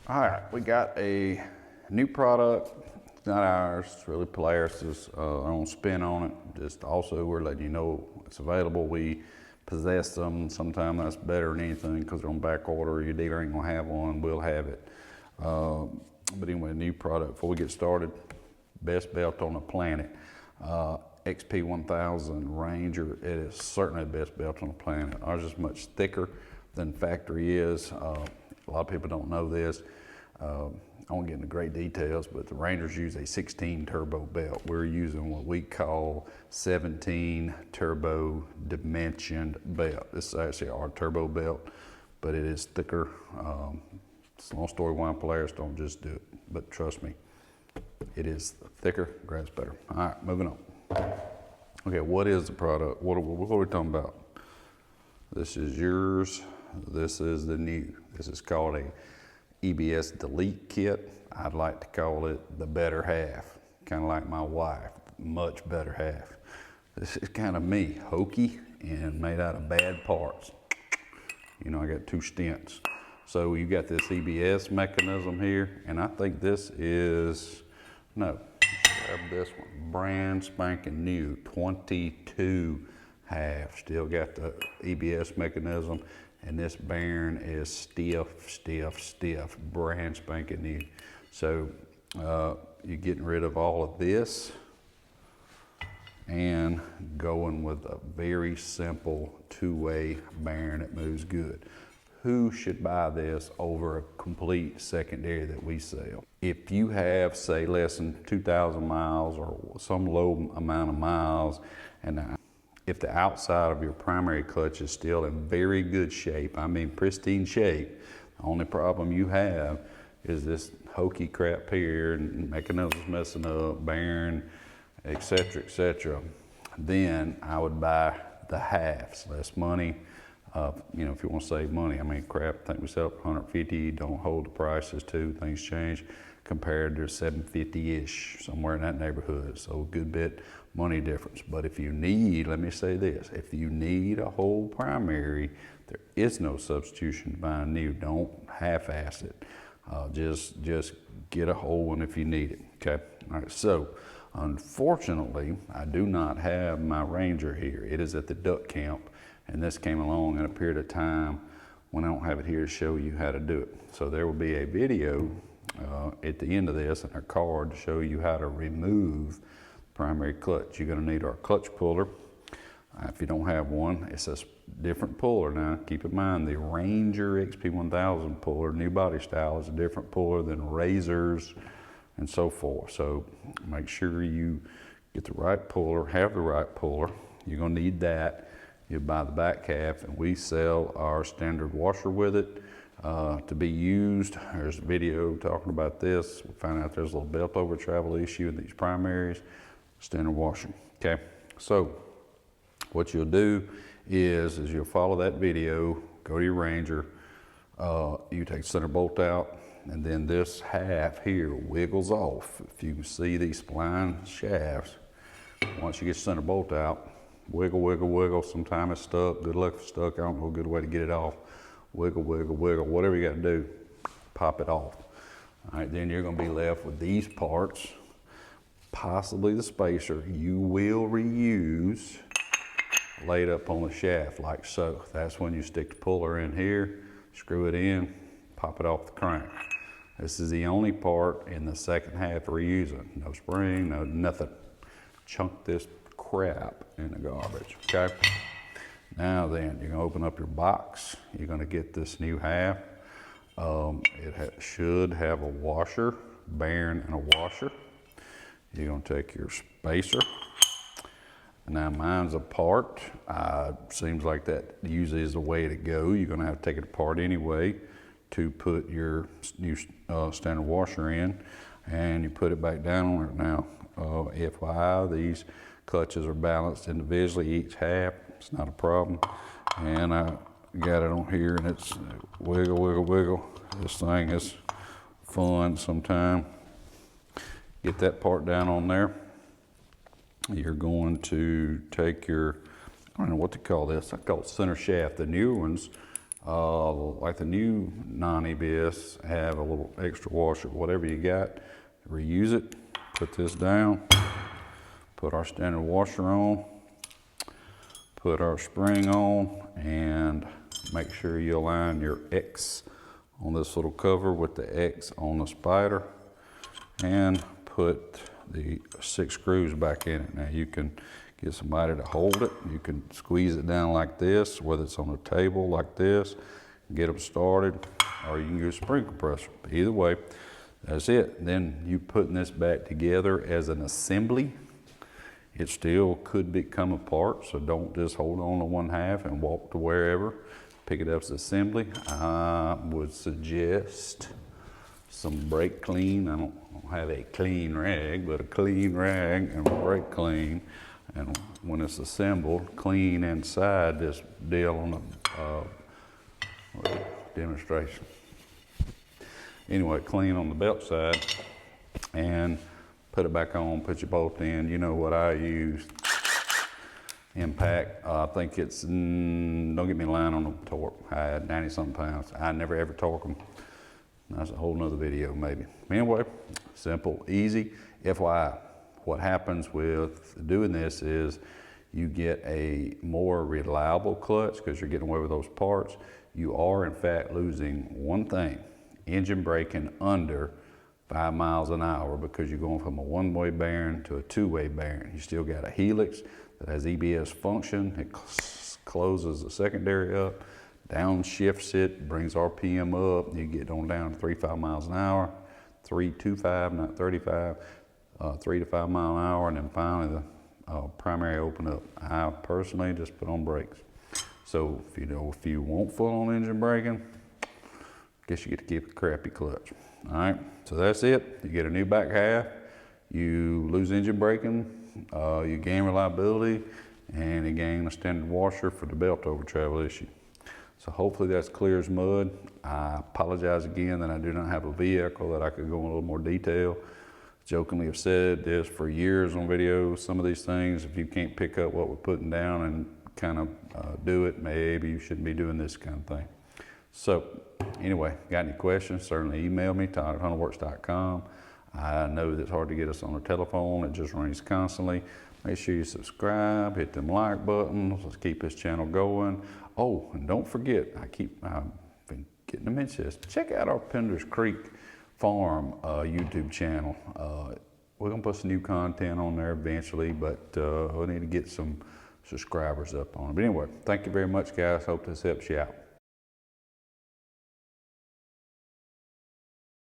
All right, we got a new product. It's not ours, it's really Polaris's. Our own spin on it. Just also, we're letting you know it's available. We possess them. Sometimes that's better than anything because they're on back order. Your dealer ain't gonna have one, we'll have it. But anyway, new product. Before we get started, best belt on the planet. XP 1000 Ranger. It is certainly the best belt on the planet. Ours is much thicker than factory is. A lot of people don't know this. I won't get into great details, but the Rangers use a 16 turbo belt. We're using what we call 17 turbo dimensioned belt. This is actually our turbo belt, but it is thicker. It's a long story why Polaris don't just do it, but trust me, it is thicker, grabs better. All right, moving on. Okay, what is the product? What are we talking about? This is yours. This is the new. This is called a EBS Delete Kit. I'd like to call it the better half. Kind of like my wife, much better half. This is kind of me, hokey and made out of bad parts. You know, I got 2 stents. So you got this EBS mechanism here, and I think this is, no, grab this one, brand spanking new, 22 half. Still got the EBS mechanism, and this bearing is stiff, brand spanking new. So you're getting rid of all of this and going with a very simple 2-way bearing that moves good. Who should buy this over a complete secondary that we sell? If you have, say, less than 2,000 miles or some low amount of miles, and if the outside of your primary clutch is still in very good shape, I mean pristine shape, the only problem you have is this hokey crap here and mechanisms messing up, bearing, etc., then I would buy the halves, less money. You know, if you want to save money, I mean, crap, I think we sell up for $150, don't hold the prices too, things change, compared to $750-ish, somewhere in that neighborhood. So a good bit money difference. But if you need, let me say this, if you need a whole primary, there is no substitution to buying new. Don't half-ass it. Just get a whole one if you need it, okay? All right, so unfortunately, I do not have my Ranger here. It is at the duck camp. And this came along in a period of time when I don't have it here to show you how to do it. So there will be a video at the end of this and a card to show you how to remove primary clutch. You're gonna need our clutch puller. If you don't have one, it's a different puller. Now, keep in mind, the Ranger XP 1000 puller, new body style, is a different puller than Razors and so forth. So make sure you get the right puller, have the right puller. You're gonna need that. You buy the back half, and we sell our standard washer with it to be used. There's a video talking about this. We find out there's a little belt over travel issue in these primaries. Standard washer, okay? So what you'll do is you'll follow that video, go to your Ranger, you take the center bolt out, and then this half here wiggles off. If you can see these spline shafts, once you get the center bolt out, wiggle, wiggle, wiggle. Sometimes it's stuck. Good luck if it's stuck. I don't know a good way to get it off. Wiggle, wiggle, wiggle. Whatever you got to do, pop it off. All right, then you're going to be left with these parts, possibly the spacer. You will reuse laid up on the shaft like so. That's when you stick the puller in here, screw it in, pop it off the crank. This is the only part in the second half we're using. No spring, no nothing. Chunk this crap in the garbage, okay? Now then, you're gonna open up your box. You're gonna get this new half. It should have a washer, bearing and a washer. You're gonna take your spacer. Now mine's apart. Seems like that usually is the way to go. You're gonna have to take it apart anyway to put your new standard washer in, and you put it back down on it. Now, FYI, these clutches are balanced individually, each half. It's not a problem. And I got it on here, and it's wiggle, wiggle, wiggle. This thing is fun sometime. Get that part down on there. You're going to take your, I don't know what to call this. I call it center shaft. The newer ones like the new non-EBS have a little extra washer. Whatever you got, reuse it. Put this down, put our standard washer on, put our spring on, and make sure you align your X on this little cover with the X on the spider, and put the 6 screws back in it. Now you can get somebody to hold it. You can squeeze it down like this, whether it's on a table like this, get them started, or you can use a spring compressor. Either way, that's it. Then you putting this back together as an assembly. It still could become apart, so don't just hold on to one half and walk to wherever. Pick it up as assembly. I would suggest some brake clean. I don't have a clean rag, but a clean rag and brake clean. And when it's assembled, clean inside this deal on the demonstration. Anyway, clean on the belt side and put it back on, put your bolt in. You know what I use. Impact, I think it's, don't get me lying on the torque. I had 90 something pounds. I never ever torque them. That's a whole nother video maybe. Anyway, simple, easy. FYI, what happens with doing this is you get a more reliable clutch because you're getting away with those parts. You are in fact losing one thing, engine braking under 5 miles an hour, because you're going from a one-way bearing to a two-way bearing. You still got a helix that has EBS function. It closes the secondary up, downshifts it, brings RPM up. You get on down to 3 to 5 miles an hour, 325, not 35, 3 to 5 mile an hour, and then finally the primary open up. I personally just put on brakes. So if you want full-on engine braking, guess you get to keep a crappy clutch. All right, so that's it. You get a new back half, you lose engine braking, you gain reliability, and you gain a standard washer for the belt over travel issue. So hopefully that's clear as mud. I apologize again that I do not have a vehicle that I could go in a little more detail. Jokingly have said this for years on videos. Some of these things, if you can't pick up what we're putting down and kind of do it, maybe you shouldn't be doing this kind of thing. So anyway, got any questions, certainly email me, Todd@hunterworks.com. I know that it's hard to get us on the telephone. It just rings constantly. Make sure you subscribe, hit them like buttons. Let's keep this channel going. Oh, and don't forget, I've been getting to mention this. Check out our Pender's Creek Farm YouTube channel. We're gonna put some new content on there eventually, but we need to get some subscribers up on it. But anyway, thank you very much, guys. Hope this helps you out.